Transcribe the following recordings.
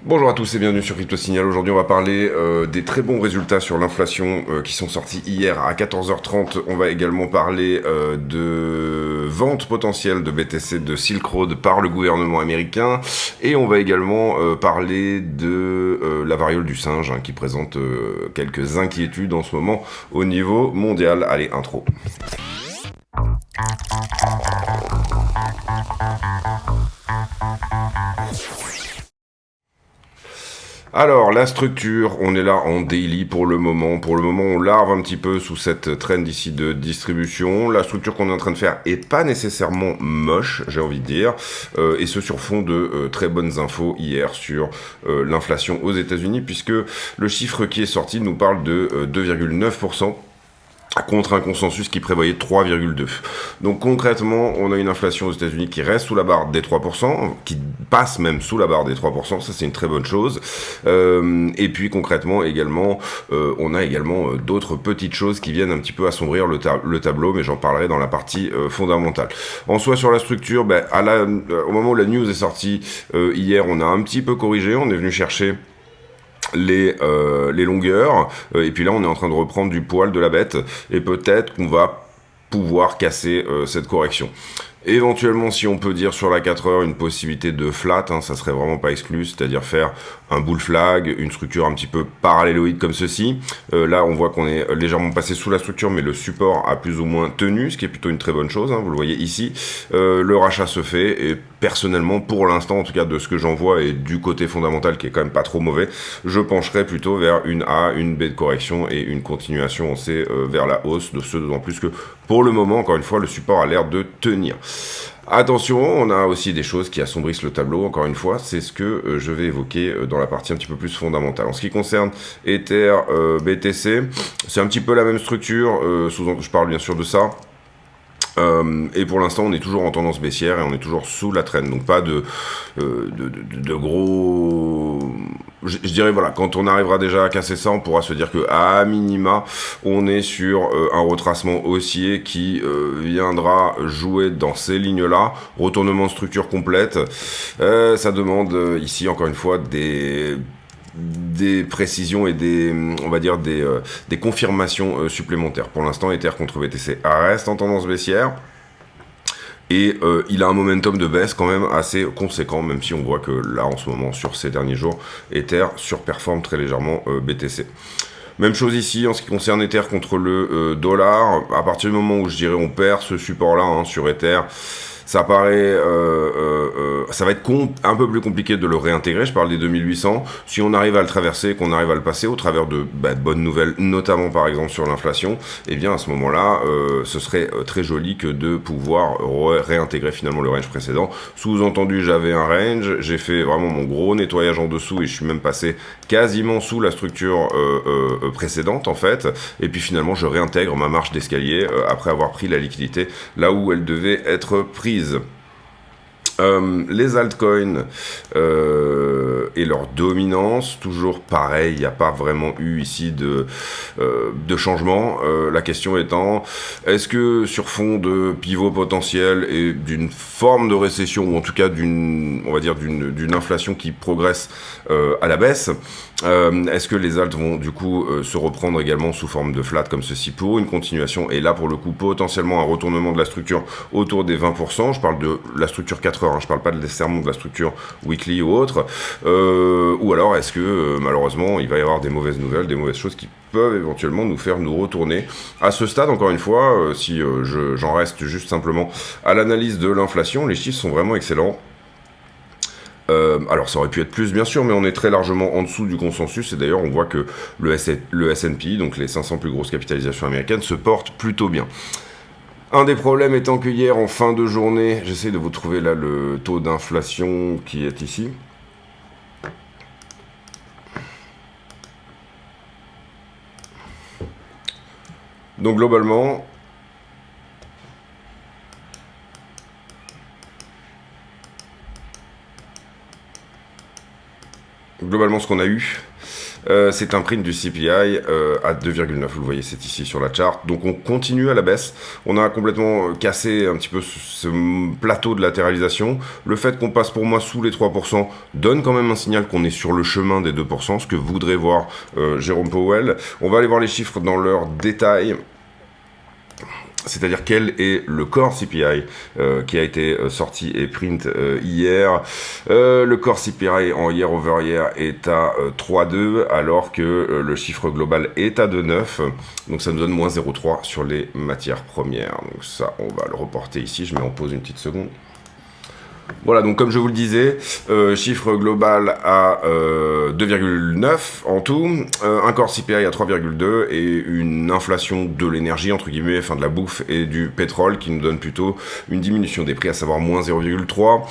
Bonjour à tous et bienvenue sur Crypto Signal. Aujourd'hui, on va parler des très bons résultats sur l'inflation qui sont sortis hier à 14h30. On va également parler de vente potentielle de BTC de Silk Road par le gouvernement américain. Et on va également parler de la variole du singe qui présente quelques inquiétudes en ce moment au niveau mondial. Allez, intro. Alors, la structure, on est là en daily pour le moment. Pour le moment, on larve un petit peu sous cette trend ici de distribution. La structure qu'on est en train de faire est pas nécessairement moche, j'ai envie de dire. Et ce sur fond de très bonnes infos hier sur l'inflation aux États-Unis, puisque le chiffre qui est sorti nous parle de 2,9%. Contre un consensus qui prévoyait 3,2. Donc concrètement, on a une inflation aux États-Unis qui reste sous la barre des 3%, qui passe même sous la barre des 3%, ça c'est une très bonne chose. Et puis concrètement également, on a également d'autres petites choses qui viennent un petit peu assombrir le tableau, mais j'en parlerai dans la partie fondamentale. En soi sur la structure, au moment où la news est sortie hier, on a un petit peu corrigé, on est venu chercher les longueurs, et puis là on est en train de reprendre du poil de la bête, et peut-être qu'on va pouvoir casser cette correction. Éventuellement, si on peut dire sur la 4 heures une possibilité de flat, ça serait vraiment pas exclu, c'est-à-dire faire un bull flag, une structure un petit peu paralléloïde comme ceci. Là, on voit qu'on est légèrement passé sous la structure, mais le support a plus ou moins tenu, ce qui est plutôt une très bonne chose, vous le voyez ici. Le rachat se fait, et personnellement, pour l'instant, en tout cas de ce que j'en vois, et du côté fondamental qui est quand même pas trop mauvais, je pencherai plutôt vers une A, une B de correction, et une continuation en C vers la hausse, de ce d'autant plus que pour le moment, encore une fois, le support a l'air de tenir. Attention, on a aussi des choses qui assombrissent le tableau, encore une fois, c'est ce que je vais évoquer dans la partie un petit peu plus fondamentale. En ce qui concerne Ether, BTC, c'est un petit peu la même structure, je parle bien sûr de ça. Et pour l'instant, on est toujours en tendance baissière et on est toujours sous la traîne. Donc pas de gros... Je dirais, voilà, quand on arrivera déjà à casser ça, on pourra se dire que à minima, on est sur un retracement haussier qui viendra jouer dans ces lignes-là. Retournement de structure complète. Ça demande ici, encore une fois, des précisions et on va dire des confirmations supplémentaires. Pour l'instant, Ether contre BTC reste en tendance baissière. Et il a un momentum de baisse quand même assez conséquent, même si on voit que là, en ce moment, sur ces derniers jours, Ether surperforme très légèrement BTC. Même chose ici en ce qui concerne Ether contre le dollar. À partir du moment où je dirais on perd ce support-là sur Ether, ça paraît, ça va être un peu plus compliqué de le réintégrer. Je parle des 2800. Si on arrive à le traverser, qu'on arrive à le passer au travers de bonnes nouvelles, notamment par exemple sur l'inflation, eh bien à ce moment-là, ce serait très joli que de pouvoir réintégrer finalement le range précédent. Sous-entendu, j'avais un range, j'ai fait vraiment mon gros nettoyage en dessous et je suis même passé quasiment sous la structure précédente en fait. Et puis finalement, je réintègre ma marche d'escalier après avoir pris la liquidité là où elle devait être prise. Les altcoins et leur dominance, toujours pareil, il n'y a pas vraiment eu ici de changement. La question étant, est-ce que sur fond de pivot potentiel et d'une forme de récession, ou en tout cas d'une inflation qui progresse à la baisse, est-ce que les alts vont du coup se reprendre également sous forme de flat comme ceci pour une continuation, et là pour le coup potentiellement un retournement de la structure autour des 20%. Je parle de la structure 4 heures, je parle pas de l'essaimment de la structure weekly ou autre, ou alors est-ce que malheureusement il va y avoir des mauvaises nouvelles, des mauvaises choses qui peuvent éventuellement nous faire nous retourner. À ce stade, encore une fois, si j'en reste juste simplement à l'analyse de l'inflation, les chiffres sont vraiment excellents. Alors ça aurait pu être plus bien sûr, mais on est très largement en dessous du consensus, et d'ailleurs on voit que le S&P, donc les 500 plus grosses capitalisations américaines, se portent plutôt bien. Un des problèmes étant que hier en fin de journée, j'essaie de vous trouver là le taux d'inflation qui est ici. Donc globalement, ce qu'on a eu, C'est un print du CPI à 2,9, vous le voyez, c'est ici sur la chart. Donc on continue à la baisse. On a complètement cassé un petit peu ce plateau de latéralisation. Le fait qu'on passe pour moi sous les 3% donne quand même un signal qu'on est sur le chemin des 2%, ce que voudrait voir Jérôme Powell. On va aller voir les chiffres dans leur détail. C'est-à-dire quel est le core CPI qui a été sorti et print hier. Le core CPI en year over year est à 3,2 alors que le chiffre global est à 2,9. Donc ça nous donne moins 0,3 sur les matières premières. Donc ça, on va le reporter ici. Je mets en pause une petite seconde. Voilà, donc comme je vous le disais, chiffre global à 2,9 en tout, un core CPI à 3,2 et une inflation de l'énergie, entre guillemets, enfin de la bouffe et du pétrole qui nous donne plutôt une diminution des prix, à savoir moins 0,3.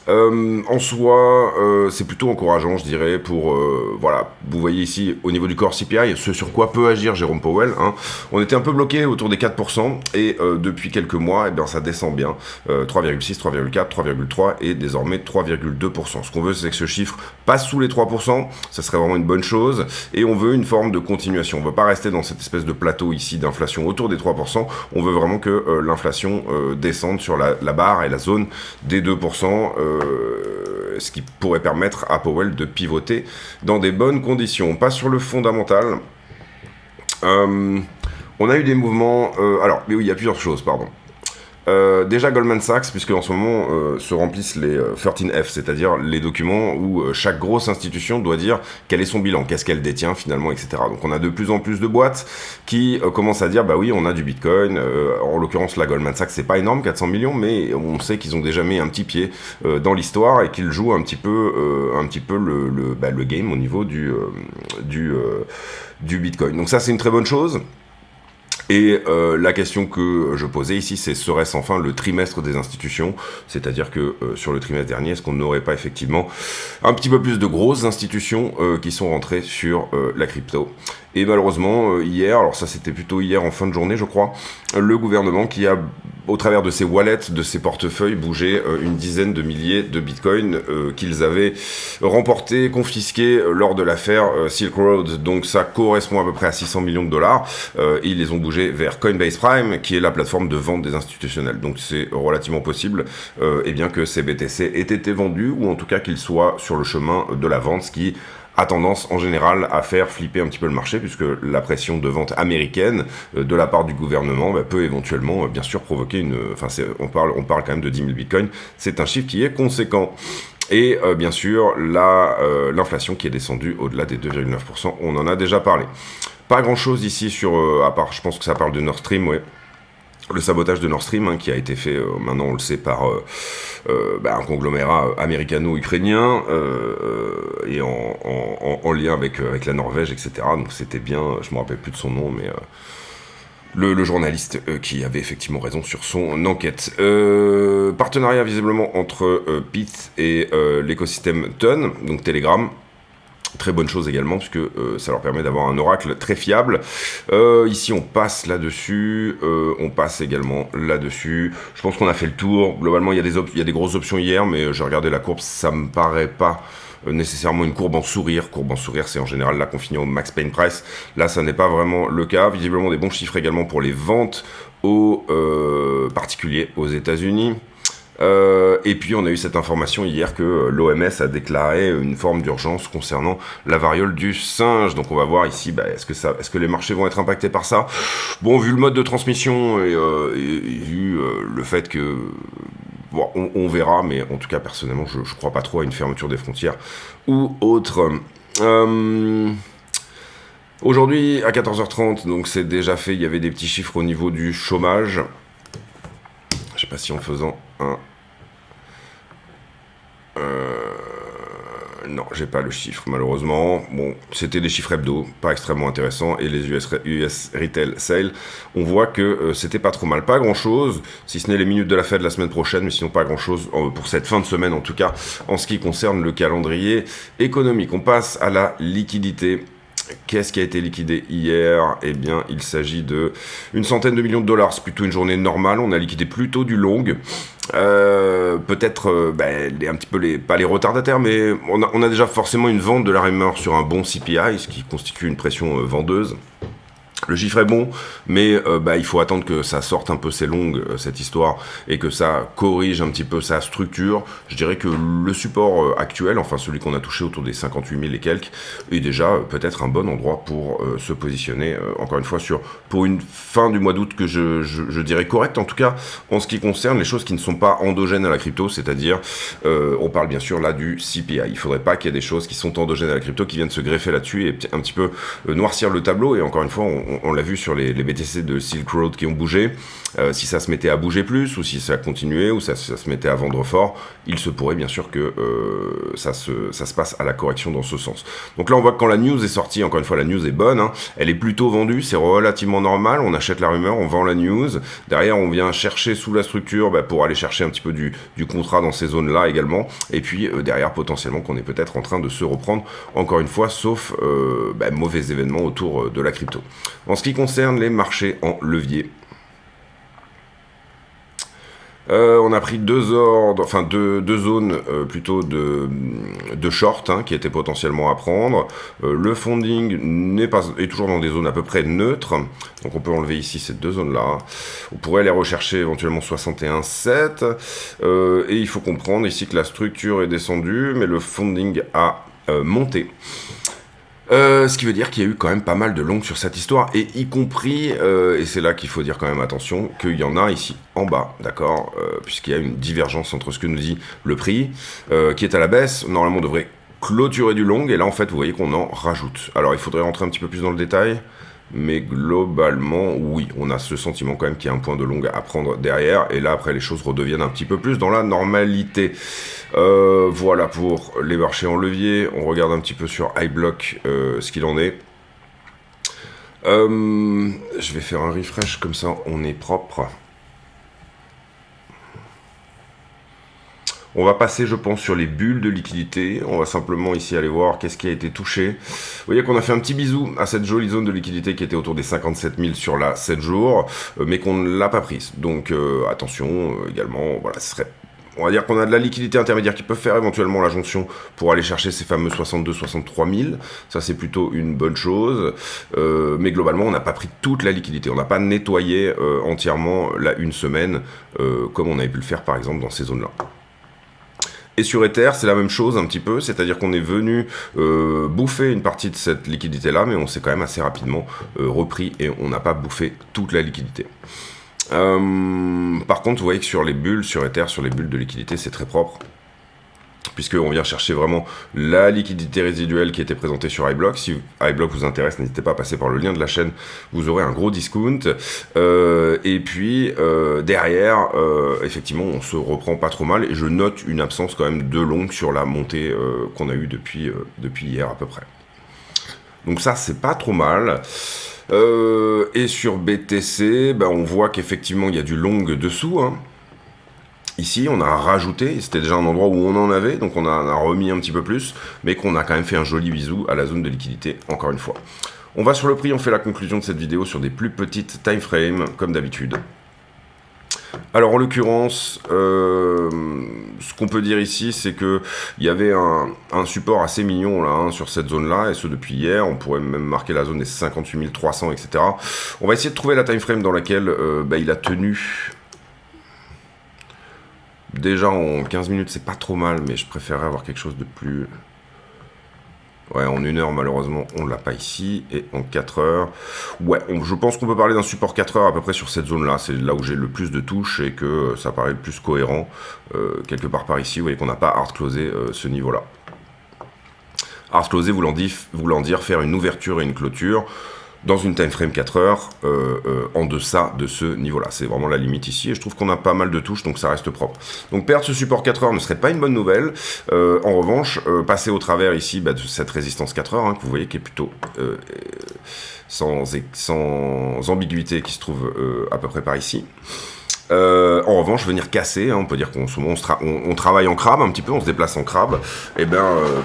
En soi, c'est plutôt encourageant, je dirais, pour, voilà, vous voyez ici, au niveau du core CPI, ce sur quoi peut agir Jérôme Powell, hein. On était un peu bloqué autour des 4%, et depuis quelques mois, eh bien, ça descend bien, 3,6, 3,4, 3,3, et désormais 3,2%. Ce qu'on veut, c'est que ce chiffre passe sous les 3%, ça serait vraiment une bonne chose, et on veut une forme de continuation. On ne veut pas rester dans cette espèce de plateau ici d'inflation autour des 3%, on veut vraiment que l'inflation descende sur la barre et la zone des 2%, ce qui pourrait permettre à Powell de pivoter dans des bonnes conditions. On passe sur le fondamental. On a eu des mouvements... alors, mais oui, il y a plusieurs choses, pardon. Déjà Goldman Sachs, puisque en ce moment se remplissent les 13F, c'est-à-dire les documents où chaque grosse institution doit dire quel est son bilan, qu'est-ce qu'elle détient finalement, etc. Donc on a de plus en plus de boîtes qui commencent à dire bah oui, on a du Bitcoin, en l'occurrence la Goldman Sachs c'est pas énorme, 400 millions, mais on sait qu'ils ont déjà mis un petit pied dans l'histoire et qu'ils jouent un petit peu le game au niveau du Bitcoin. Donc ça c'est une très bonne chose. Et la question que je posais ici, c'est serait-ce enfin le trimestre des institutions? C'est-à-dire que sur le trimestre dernier, est-ce qu'on n'aurait pas effectivement un petit peu plus de grosses institutions qui sont rentrées sur la crypto? Et malheureusement, hier, alors ça c'était plutôt hier en fin de journée je crois, le gouvernement qui a, au travers de ses wallets, de ses portefeuilles, bougé une dizaine de milliers de bitcoins qu'ils avaient remportés, confisqués lors de l'affaire Silk Road. Donc ça correspond à peu près à 600 millions de dollars. Ils les ont bougés vers Coinbase Prime, qui est la plateforme de vente des institutionnels. Donc c'est relativement possible eh bien que ces BTC aient été vendus, ou en tout cas qu'ils soient sur le chemin de la vente, ce qui a tendance en général à faire flipper un petit peu le marché, puisque la pression de vente américaine de la part du gouvernement peut éventuellement bien sûr provoquer une... Enfin on parle quand même de 10 000 bitcoins, c'est un chiffre qui est conséquent. Et bien sûr l'inflation qui est descendue au-delà des 2,9%, on en a déjà parlé. Pas grand chose ici sur, à part je pense que ça parle de Nord Stream, ouais. Le sabotage de Nord Stream qui a été fait, maintenant on le sait, par un conglomérat américano-ukrainien et en lien avec la Norvège, etc. Donc c'était bien, je me rappelle plus de son nom, mais le journaliste qui avait effectivement raison sur son enquête. Partenariat visiblement entre Pith et l'écosystème Ton, donc Telegram. Très bonne chose également, puisque ça leur permet d'avoir un oracle très fiable. Ici, on passe là-dessus. On passe également là-dessus. Je pense qu'on a fait le tour. Globalement, il y a des grosses options hier, mais j'ai regardé la courbe. Ça me paraît pas nécessairement une courbe en sourire. Courbe en sourire, c'est en général là qu'on finit au max pain price. Là, ça n'est pas vraiment le cas. Visiblement, des bons chiffres également pour les ventes aux particuliers aux États-Unis. Et puis on a eu cette information hier que l'OMS a déclaré une forme d'urgence concernant la variole du singe. Donc on va voir ici, est-ce que les marchés vont être impactés par ça? Bon, vu le mode de transmission et vu le fait que... Bon, on verra, mais en tout cas personnellement je crois pas trop à une fermeture des frontières ou autre. Aujourd'hui à 14h30, donc c'est déjà fait, il y avait des petits chiffres au niveau du chômage. Je sais pas si en faisant un... Non, j'ai pas le chiffre malheureusement. Bon, c'était des chiffres hebdo, pas extrêmement intéressants. Et les US Retail Sale, on voit que c'était pas trop mal. Pas grand chose, si ce n'est les minutes de la Fed la semaine prochaine, mais sinon pas grand chose pour cette fin de semaine en tout cas, en ce qui concerne le calendrier économique. On passe à la liquidité. Qu'est-ce qui a été liquidé hier? Eh bien, il s'agit de une centaine de millions de dollars. C'est plutôt une journée normale. On a liquidé plutôt du long. Peut-être un petit peu pas les retardataires, mais on a déjà forcément une vente de la rumeur sur un bon CPI, ce qui constitue une pression vendeuse. Le chiffre est bon, mais il faut attendre que ça sorte un peu ses longues, cette histoire, et que ça corrige un petit peu sa structure. Je dirais que le support actuel, enfin celui qu'on a touché autour des 58 000 et quelques, est déjà peut-être un bon endroit pour se positionner, encore une fois, pour une fin du mois d'août que je dirais correcte, en tout cas en ce qui concerne les choses qui ne sont pas endogènes à la crypto, c'est-à-dire, on parle bien sûr là du CPI. Il ne faudrait pas qu'il y ait des choses qui sont endogènes à la crypto qui viennent se greffer là-dessus et un petit peu noircir le tableau, et encore une fois, on l'a vu sur les BTC de Silk Road qui ont bougé, si ça se mettait à bouger plus, ou si ça continuait, ou ça se mettait à vendre fort, il se pourrait bien sûr que ça se passe à la correction dans ce sens. Donc là on voit que quand la news est sortie, encore une fois la news est bonne, hein, elle est plutôt vendue, c'est relativement normal, on achète la rumeur, on vend la news, derrière on vient chercher sous la structure pour aller chercher un petit peu du contrat dans ces zones là également, et puis derrière potentiellement qu'on est peut-être en train de se reprendre, encore une fois, sauf mauvais événements autour de la crypto. En ce qui concerne les marchés en levier, on a pris deux zones plutôt de short, hein, qui étaient potentiellement à prendre. Le funding est toujours dans des zones à peu près neutres, donc on peut enlever ici ces deux zones-là. On pourrait aller rechercher éventuellement 61,7, et il faut comprendre ici que la structure est descendue, mais le funding a monté. Ce qui veut dire qu'il y a eu quand même pas mal de longues sur cette histoire, et y compris, et c'est là qu'il faut dire quand même attention, qu'il y en a ici en bas, d'accord, puisqu'il y a une divergence entre ce que nous dit le prix, qui est à la baisse, normalement on devrait clôturer du long, et là en fait vous voyez qu'on en rajoute. Alors il faudrait rentrer un petit peu plus dans le détail, mais globalement, oui, on a ce sentiment quand même qu'il y a un point de longue à prendre derrière, et là après les choses redeviennent un petit peu plus dans la normalité. Voilà pour les marchés en levier. On regarde un petit peu sur iBlock ce qu'il en est. Je vais faire un refresh, comme ça on est propre. On va passer, je pense, sur les bulles de liquidité. On va simplement ici aller voir qu'est-ce qui a été touché. Vous voyez qu'on a fait un petit bisou à cette jolie zone de liquidité qui était autour des 57 000 sur la 7 jours, mais qu'on ne l'a pas prise. Donc attention, également, voilà, ce serait... On va dire qu'on a de la liquidité intermédiaire qui peut faire éventuellement la jonction pour aller chercher ces fameux 62-63 000. Ça, c'est plutôt une bonne chose. Mais globalement, on n'a pas pris toute la liquidité. On n'a pas nettoyé entièrement la une semaine, comme on avait pu le faire, par exemple, dans ces zones-là. Et sur Ether, c'est la même chose un petit peu, c'est-à-dire qu'on est venu bouffer une partie de cette liquidité-là, mais on s'est quand même assez rapidement repris et on n'a pas bouffé toute la liquidité. Par contre, vous voyez que sur les bulles, sur Ether, sur les bulles de liquidité, c'est très propre, puisqu'on vient chercher vraiment la liquidité résiduelle qui était présentée sur iBlock. Si iBlock vous intéresse, n'hésitez pas à passer par le lien de la chaîne, vous aurez un gros discount. Et puis derrière, effectivement, on se reprend pas trop mal, et je note une absence quand même de longue sur la montée qu'on a eue depuis hier à peu près. Donc ça, c'est pas trop mal. Et sur BTC, on voit qu'effectivement, il y a du long dessous, hein. Ici, on a rajouté, c'était déjà un endroit où on en avait, donc on a remis un petit peu plus, mais qu'on a quand même fait un joli bisou à la zone de liquidité, encore une fois. On va sur le prix, on fait la conclusion de cette vidéo sur des plus petites time frames, comme d'habitude. Alors en l'occurrence, ce qu'on peut dire ici, c'est que il y avait un support assez mignon là, hein, sur cette zone-là, et ce depuis hier. On pourrait même marquer la zone des 58 300, etc. On va essayer de trouver la time frame dans laquelle il a tenu. Déjà en 15 minutes, c'est pas trop mal, mais je préférerais avoir quelque chose de plus... Ouais, en 1 heure, malheureusement, on l'a pas ici. Et en 4 heures... Ouais, je pense qu'on peut parler d'un support 4 heures à peu près sur cette zone-là. C'est là où j'ai le plus de touches et que ça paraît le plus cohérent. Quelque part par ici, vous voyez qu'on n'a pas hard closé ce niveau-là. Hard closé voulant dire faire une ouverture et une clôture dans une time frame 4 heures en deçà de ce niveau-là. C'est vraiment la limite ici, et je trouve qu'on a pas mal de touches, donc ça reste propre. Donc perdre ce support 4 heures ne serait pas une bonne nouvelle. En revanche, passer au travers ici de cette résistance 4 heures, hein, que vous voyez qui est plutôt sans ambiguïté, qui se trouve à peu près par ici. En revanche, venir casser, on peut dire on travaille en crabe un petit peu, on se déplace en crabe, et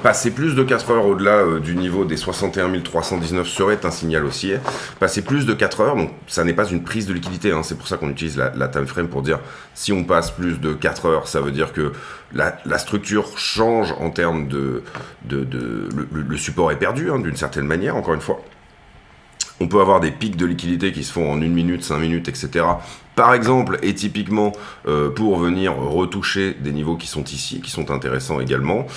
passer plus de 4 heures au-delà du niveau des 61 319 serait un signal haussier. Passer plus de 4 heures, donc ça n'est pas une prise de liquidité, c'est pour ça qu'on utilise la time frame pour dire si on passe plus de 4 heures, ça veut dire que la structure change en termes le support est perdu d'une certaine manière, encore une fois. On peut avoir des pics de liquidité qui se font en 1 minute, 5 minutes, etc. Par exemple, et typiquement pour venir retoucher des niveaux qui sont ici, qui sont intéressants également,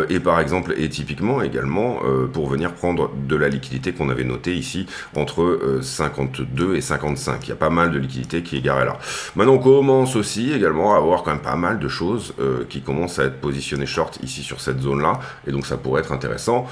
et par exemple, et typiquement également pour venir prendre de la liquidité qu'on avait notée ici entre 52 et 55. Il y a pas mal de liquidité qui est garée là. Maintenant, on commence aussi également à avoir quand même pas mal de choses qui commencent à être positionnées short ici sur cette zone-là, et donc ça pourrait être intéressant.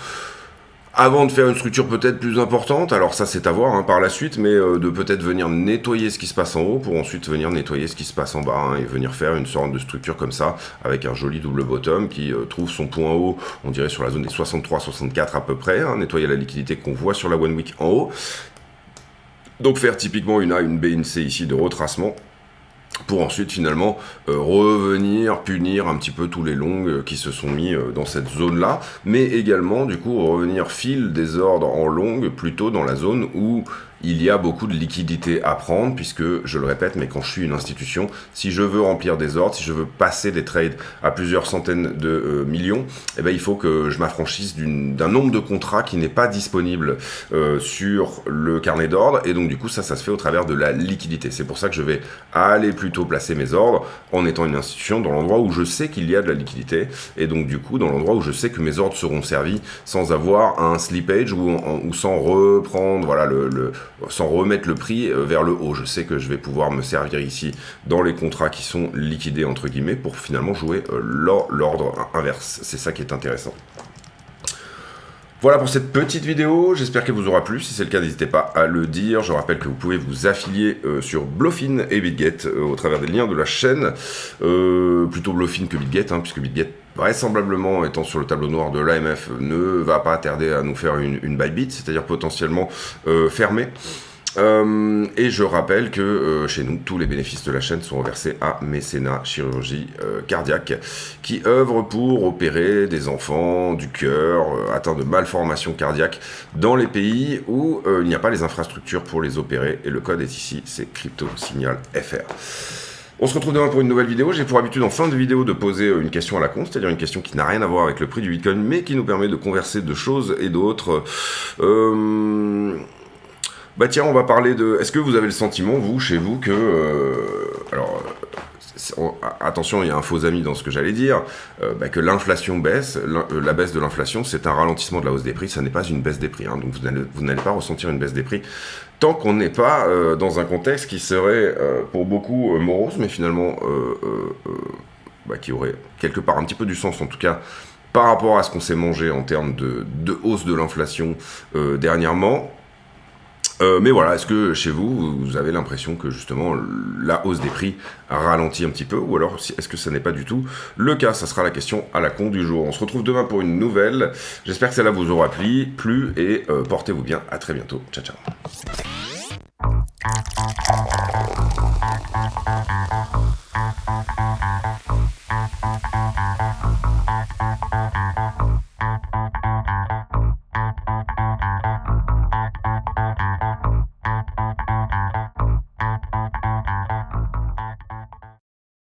Avant de faire une structure peut-être plus importante, alors ça c'est à voir par la suite, mais de peut-être venir nettoyer ce qui se passe en haut pour ensuite venir nettoyer ce qui se passe en bas et venir faire une sorte de structure comme ça avec un joli double bottom qui trouve son point haut, on dirait sur la zone des 63-64 à peu près, nettoyer la liquidité qu'on voit sur la One Week en haut. Donc faire typiquement une A, une B, une C ici de retracement, pour ensuite finalement revenir punir un petit peu tous les longs qui se sont mis dans cette zone-là, mais également du coup revenir fil des ordres en longue plutôt dans la zone où il y a beaucoup de liquidités à prendre, puisque, je le répète, mais quand je suis une institution, si je veux remplir des ordres, si je veux passer des trades à plusieurs centaines de millions, il faut que je m'affranchisse d'un nombre de contrats qui n'est pas disponible sur le carnet d'ordre, et donc du coup ça se fait au travers de la liquidité. C'est pour ça que je vais aller plutôt placer mes ordres en étant une institution dans l'endroit où je sais qu'il y a de la liquidité, et donc du coup dans l'endroit où je sais que mes ordres seront servis sans avoir un slippage ou sans reprendre, voilà, sans remettre le prix vers le haut. Je sais que je vais pouvoir me servir ici dans les contrats qui sont liquidés entre guillemets pour finalement jouer l'ordre inverse. C'est ça qui est intéressant. Voilà pour cette petite vidéo, j'espère qu'elle vous aura plu. Si c'est le cas, n'hésitez pas à le dire. Je rappelle que vous pouvez vous affilier sur Bluefin et BitGet au travers des liens de la chaîne. Plutôt Bluefin que BitGet, puisque BitGet, vraisemblablement étant sur le tableau noir de l'AMF, ne va pas tarder à nous faire une buy bid, c'est-à-dire potentiellement fermée. Et je rappelle que chez nous, tous les bénéfices de la chaîne sont reversés à Mécénat Chirurgie Cardiaque, qui œuvre pour opérer des enfants du cœur atteints de malformations cardiaques dans les pays où il n'y a pas les infrastructures pour les opérer. Et le code est ici, c'est CryptoSignalFR. On se retrouve demain pour une nouvelle vidéo. J'ai pour habitude en fin de vidéo de poser une question à la con, c'est-à-dire une question qui n'a rien à voir avec le prix du Bitcoin, mais qui nous permet de converser de choses et d'autres. Tiens, on va parler de... Est-ce que vous avez le sentiment, vous, chez vous, que... attention, il y a un faux ami dans ce que j'allais dire, que l'inflation baisse, la baisse de l'inflation, c'est un ralentissement de la hausse des prix, ça n'est pas une baisse des prix, donc vous n'allez pas ressentir une baisse des prix, tant qu'on n'est pas dans un contexte qui serait, pour beaucoup, morose, mais finalement, qui aurait quelque part un petit peu du sens, en tout cas, par rapport à ce qu'on s'est mangé en termes de hausse de l'inflation dernièrement. Mais voilà, est-ce que chez vous, vous avez l'impression que justement la hausse des prix a ralenti un petit peu, ou alors est-ce que ça n'est pas du tout le cas? Ça sera la question à la con du jour. On se retrouve demain pour une nouvelle. J'espère que celle-là vous aura plu et portez-vous bien. À très bientôt. Ciao, ciao.